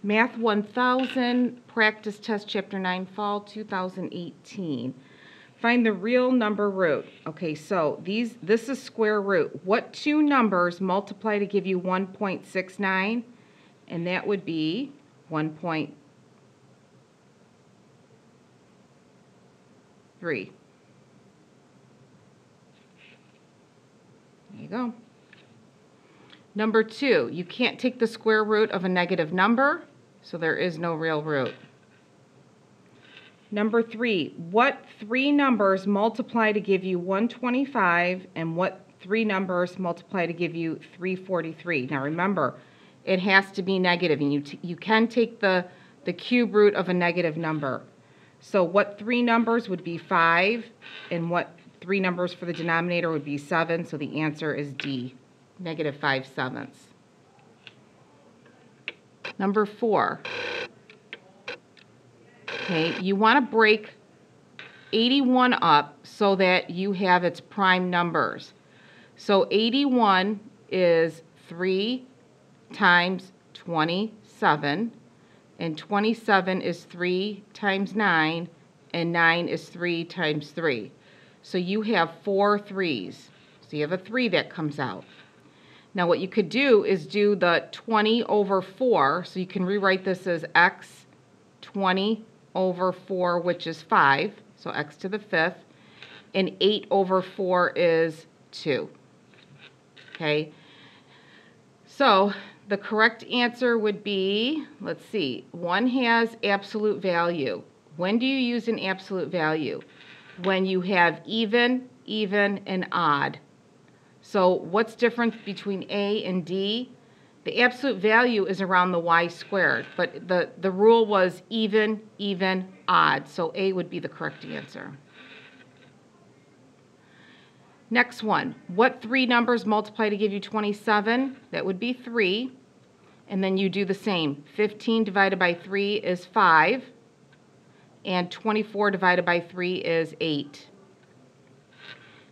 Math 1000, Practice Test, Chapter 9, Fall 2018. Find the real number root. Okay, so this is square root. What two numbers multiply to give you 1.69? And that would be 1.3. There you go. Number 2, you can't take the square root of a negative number, so there is no real root. Number 3, what three numbers multiply to give you 125, and what three numbers multiply to give you 343? Now remember, it has to be negative, and you can take the cube root of a negative number. So what three numbers would be 5, and what three numbers for the denominator would be 7, so the answer is D, -5/7. Number 4. Okay, you want to break 81 up so that you have its prime numbers. So 81 is 3 times 27, and 27 is 3 times 9, and 9 is 3 times 3. So you have 4 3s. So you have a 3 that comes out. Now what you could do is do the 20 over 4, so you can rewrite this as x 20 over 4, which is 5, so x to the 5th, and 8 over 4 is 2. Okay, so the correct answer would be, let's see, 1 has absolute value. When do you use an absolute value? When you have even, and odd. So what's different between A and D? The absolute value is around the y squared, but the rule was even, odd. So A would be the correct answer. Next one, what three numbers multiply to give you 27? That would be 3. And then you do the same. 15 divided by 3 is 5. And 24 divided by 3 is 8.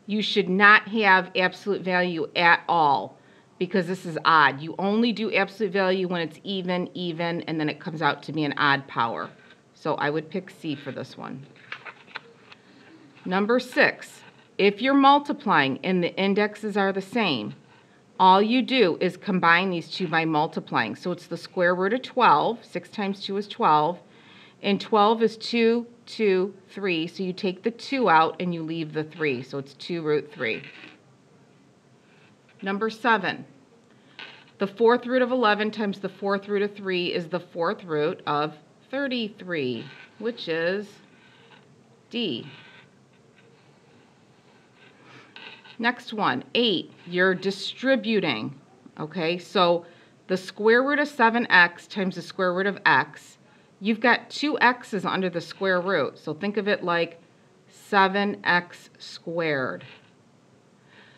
You should not have absolute value at all because this is odd. You only do absolute value when it's even, and then it comes out to be an odd power. So I would pick C for this one. Number 6, if you're multiplying and the indexes are the same, all you do is combine these two by multiplying. So it's the square root of 12. 6 times 2 is 12. And 12 is 2, 2, 3. So you take the 2 out and you leave the 3. So it's 2 root 3. Number 7. The fourth root of 11 times the fourth root of 3 is the fourth root of 33, which is D. Next one, 8. You're distributing. Okay, so the square root of 7x times the square root of x, you've got 2 x's under the square root. So think of it like 7x squared.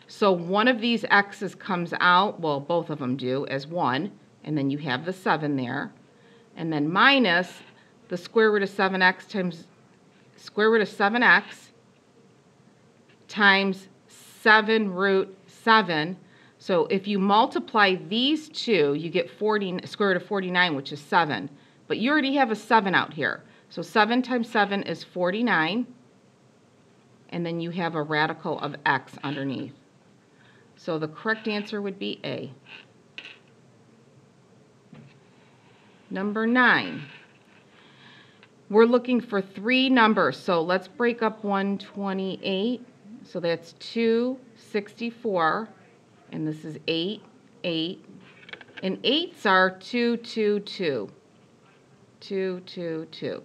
So one of these x's comes out, well, both of them do, as 1, and then you have the 7 there. And then minus the square root of 7x times square root of 7x times 7 root 7. So if you multiply these two, you get square root of 49, which is 7. But you already have a 7 out here. So 7 times 7 is 49. And then you have a radical of x underneath. So the correct answer would be A. Number 9. We're looking for 3 numbers. So let's break up 128. So that's 264. And this is 8, 8. And 8s are 2, 2, 2. 2, 2, 2.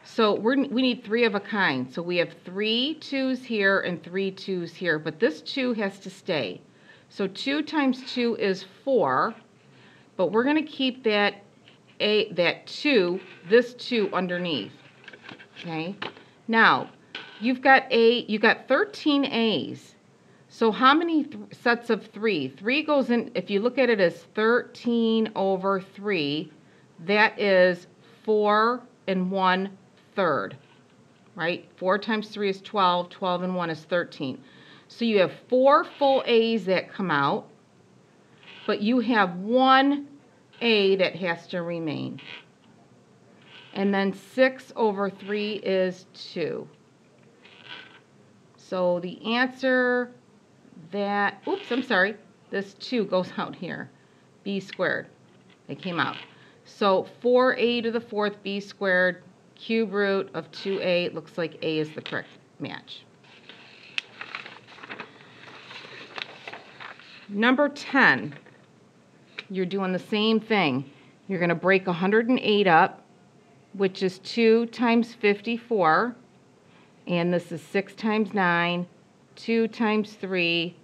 So we need 3 of a kind. So we have 3 2's here and 3 2's here, but this 2 has to stay. So 2 times 2 is 4, but we're going to keep that 2, this 2 underneath. Okay. Now you've got 13 A's. So how many sets of 3? 3 goes in. If you look at it as 13 over 3, that is 4 1/3, right? 4 times 3 is 12, 12 and 1 is 13. So you have 4 full A's that come out, but you have 1 A that has to remain. And then 6 over 3 is 2. So the answer that, oops, I'm sorry, this 2 goes out here. B squared. It came out. So 4a to the 4th b squared, cube root of 2a. It looks like A is the correct match. Number 10, you're doing the same thing. You're going to break 108 up, which is 2 times 54. And this is 6 times 9, 2 times 3,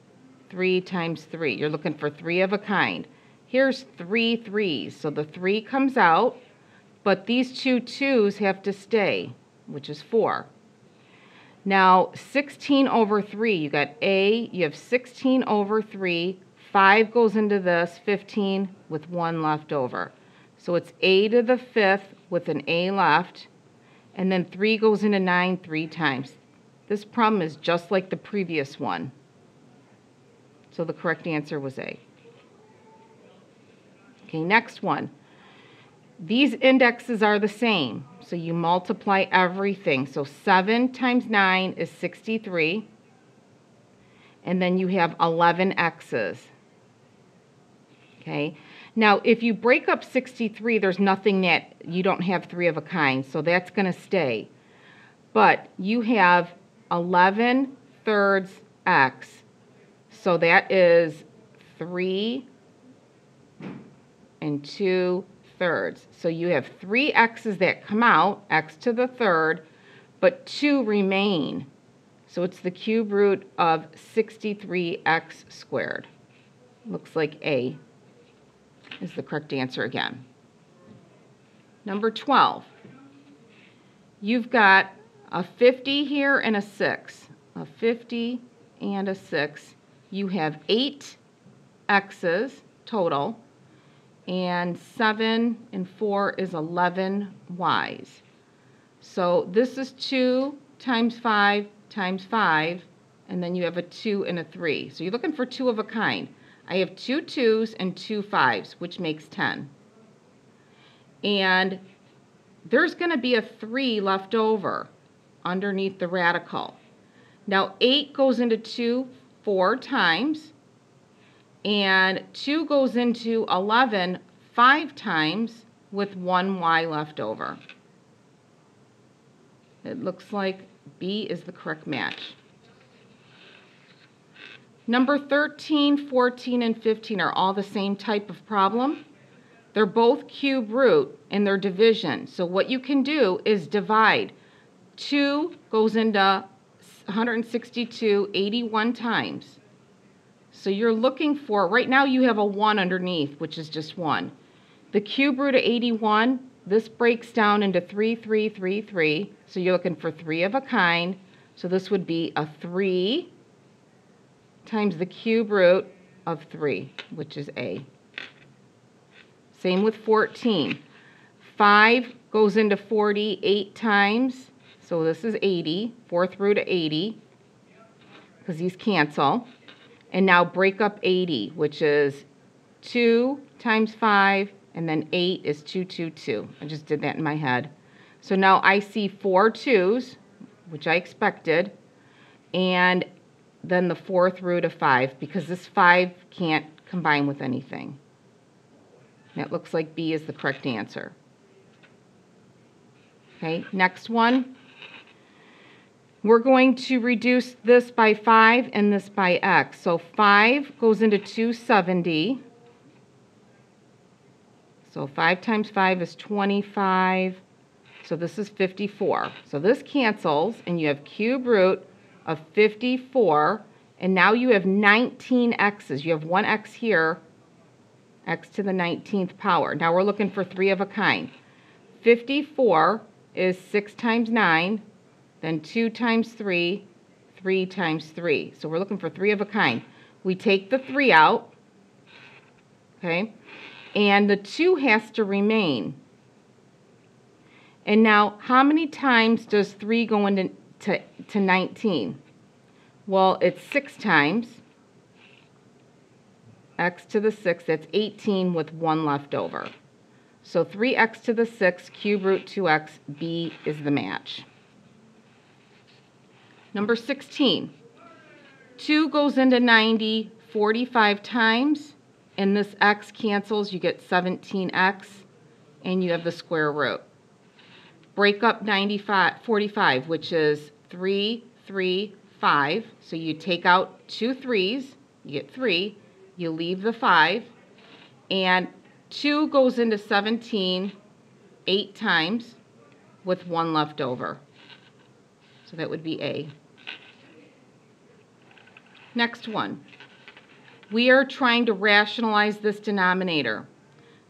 3 times 3. You're looking for 3 of a kind. Here's 3 3s, so the 3 comes out, but these 2 2s have to stay, which is 4. Now, 16 over 3, you got A, you have 16 over 3, 5 goes into this, 15 with 1 left over. So it's A to the 5th with an A left, and then 3 goes into 9 3 times. This problem is just like the previous one. So the correct answer was A. Okay, next one. These indexes are the same, so you multiply everything. So 7 times 9 is 63, and then you have 11 x's. Okay, now if you break up 63, there's nothing that you don't have 3 of a kind, so that's going to stay. But you have 11 thirds x, so that is 3 and 2 thirds. So you have 3 x's that come out, x to the third, but 2 remain. So it's the cube root of 63x squared. Looks like A is the correct answer again. Number 12. You've got a 50 here and a 6. A 50 and a 6. You have 8 x's total, and 7 and 4 is 11 y's. So this is 2 times 5 times 5, and then you have a 2 and a 3. So you're looking for 2 of a kind. I have 2 2's and 2 5's, which makes 10. And there's going to be a 3 left over underneath the radical. Now 8 goes into 2 4 times, and 2 goes into 11 5 times with 1 y left over. It looks like B is the correct match. Number 13, 14, and 15 are all the same type of problem. They're both cube root in their division. So what you can do is divide. 2 goes into 162 81 times. So you're looking for, right now you have a 1 underneath, which is just 1. The cube root of 81, this breaks down into 3, 3, 3, 3. So you're looking for 3 of a kind. So this would be a 3 times the cube root of 3, which is A. Same with 14. 5 goes into 40 8 times. So this is 80, 4th root of 80, because these cancel. And now break up 80, which is 2 times 5, and then 8 is 2, 2, 2. I just did that in my head. So now I see 4 2's, which I expected, and then the 4th root of 5, because this 5 can't combine with anything. That looks like B is the correct answer. Okay, next one. We're going to reduce this by 5 and this by x. So 5 goes into 270. So 5 times 5 is 25. So this is 54. So this cancels, and you have cube root of 54. And now you have 19 x's. You have 1 x here, x to the 19th power. Now we're looking for 3 of a kind. 54 is 6 times 9. Then 2 times 3, 3 times 3. So we're looking for 3 of a kind. We take the 3 out, okay, and the 2 has to remain. And now, how many times does 3 go into to 19? Well, it's 6 times. X to the 6, that's 18 with 1 left over. So 3x to the 6, cube root 2x, B is the match. Number 16. 2 goes into 90 45 times, and this x cancels. You get 17x, and you have the square root. Break up 45, which is 3, 3, 5. So you take out 2 3s, you get 3. You leave the 5, and 2 goes into 17 8 times with 1 left over. So that would be A. Next one. We are trying to rationalize this denominator.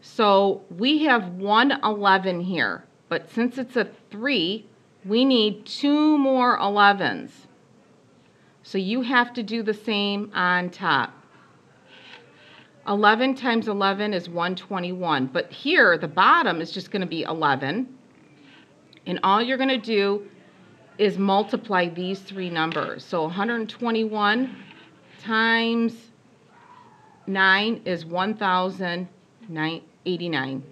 So we have 111 here, but since it's a 3, we need 2 more 11s. So you have to do the same on top. 11 times 11 is 121, but here the bottom is just going to be 11, and all you're going to do is multiply these 3 numbers. So 121 times 9 is 1,089.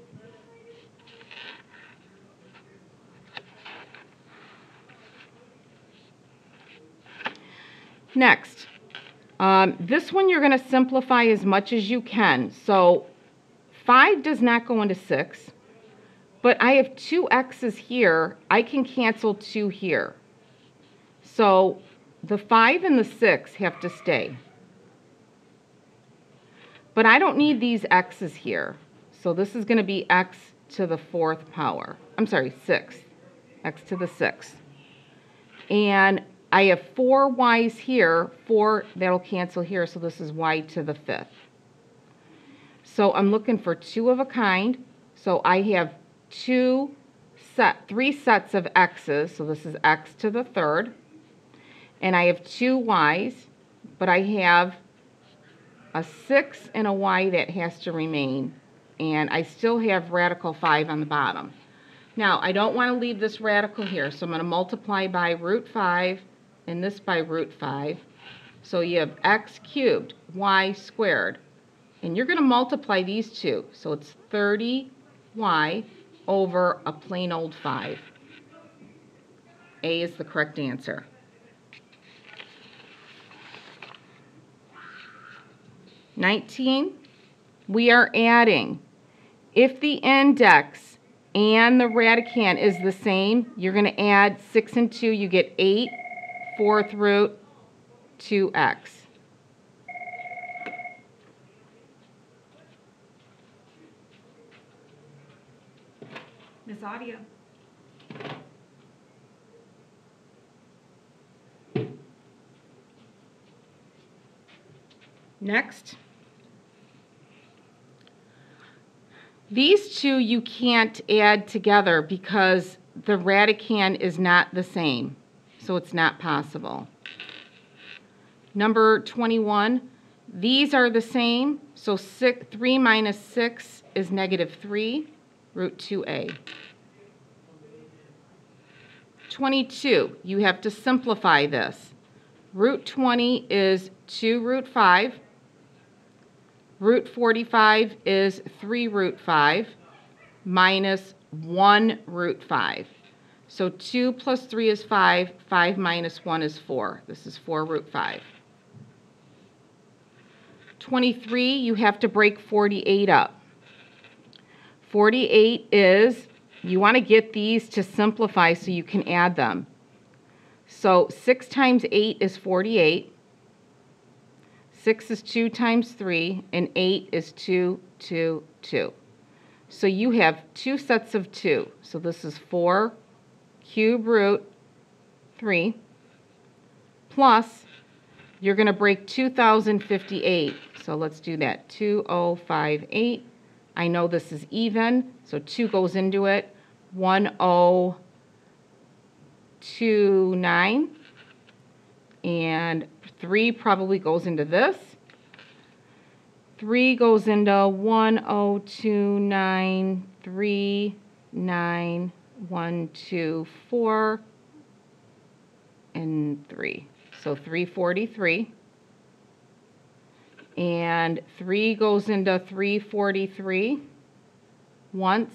Next, this one you're going to simplify as much as you can. So 5 does not go into 6, but I have 2 x's here. I can cancel 2 here. So the 5 and the 6 have to stay. But I don't need these x's here. So this is going to be x to the 4th power. I'm sorry, 6. X to the 6th. And I have 4 y's here. 4, that'll cancel here. So this is y to the 5th. So I'm looking for 2 of a kind. So I have 3 sets of x's. So this is x to the 3rd. And I have 2 y's. But I have a 6 and a y that has to remain, and I still have radical 5 on the bottom. Now, I don't want to leave this radical here, so I'm going to multiply by root 5 and this by root 5. So you have x cubed, y squared, and you're going to multiply these two. So it's 30y over a plain old 5. A is the correct answer. (19) We are adding. If the index and the radicand is the same, you're going to add 6 and 2. You get 8 4th root 2x. Miss Audio. Next. These two you can't add together because the radicand is not the same, so it's not possible. Number 21, these are the same, so 3 minus 6 is negative 3, root 2a. 22, you have to simplify this. Root 20 is 2 root 5. Root 45 is 3 root 5 minus 1 root 5. So 2 plus 3 is 5. 5 minus 1 is 4. This is 4 root 5. 23, you have to break 48 up. 48 is, you want to get these to simplify so you can add them. So 6 times 8 is 48. 6 is 2 times 3, and 8 is 2, 2, 2. So you have 2 sets of 2. So this is 4 cube root 3 plus, you're going to break 2,058. So let's do that. 2058. I know this is even, so 2 goes into it. 1029. And 3 probably goes into this. 3 goes into 1029, 3, 9, 1, 2, 4, and 3. So 343. And 3 goes into 343. once,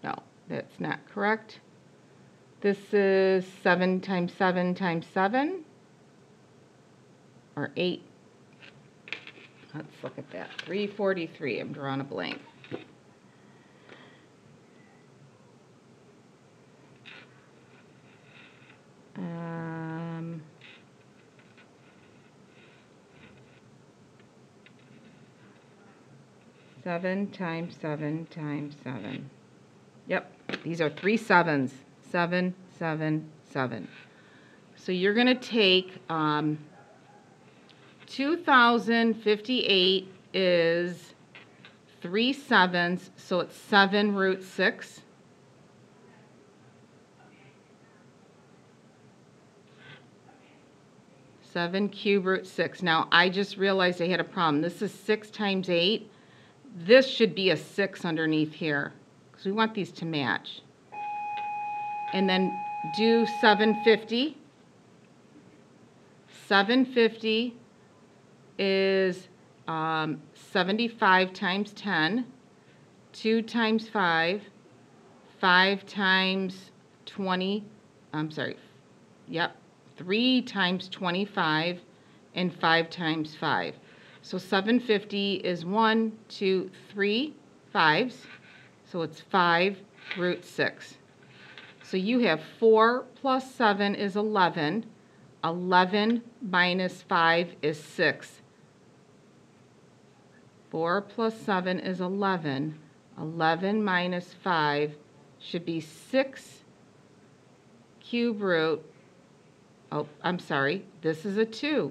no, that's not correct. This is 7 times 7 times 7, or 8. Let's look at that. 343, I'm drawing a blank. Seven times 7 times 7. Yep, these are 3 sevens. 7, 7, 7. So you're going to take 2,058 is 3 sevens, so it's 7 root 6. Seven cube root 6. Now, I just realized I had a problem. This is 6 times 8. This should be a 6 underneath here, because we want these to match. And then do 750. 750 is 75 times 10, 2 times 5, 5 times 20, 3 times 25, and 5 times 5. So 750 is 1, 2, 3 5s, so it's 5 root 6. So you have 4 plus 7 is 11. 11 minus 5 is 6. 4 plus 7 is 11. 11 minus 5 should be 6 cube root. Oh, I'm sorry. This is a 2.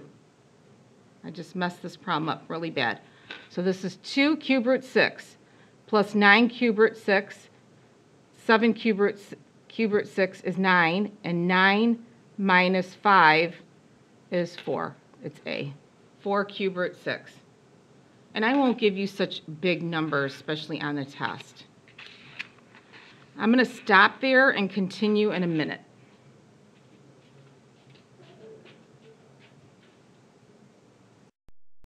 I just messed this problem up really bad. So this is 2 cube root 6 plus 9 cube root 6. 7 cube root 6 is 9, and 9 minus 5 is 4. It's A. 4 cube root 6. And I won't give you such big numbers, especially on the test. I'm going to stop there and continue in a minute.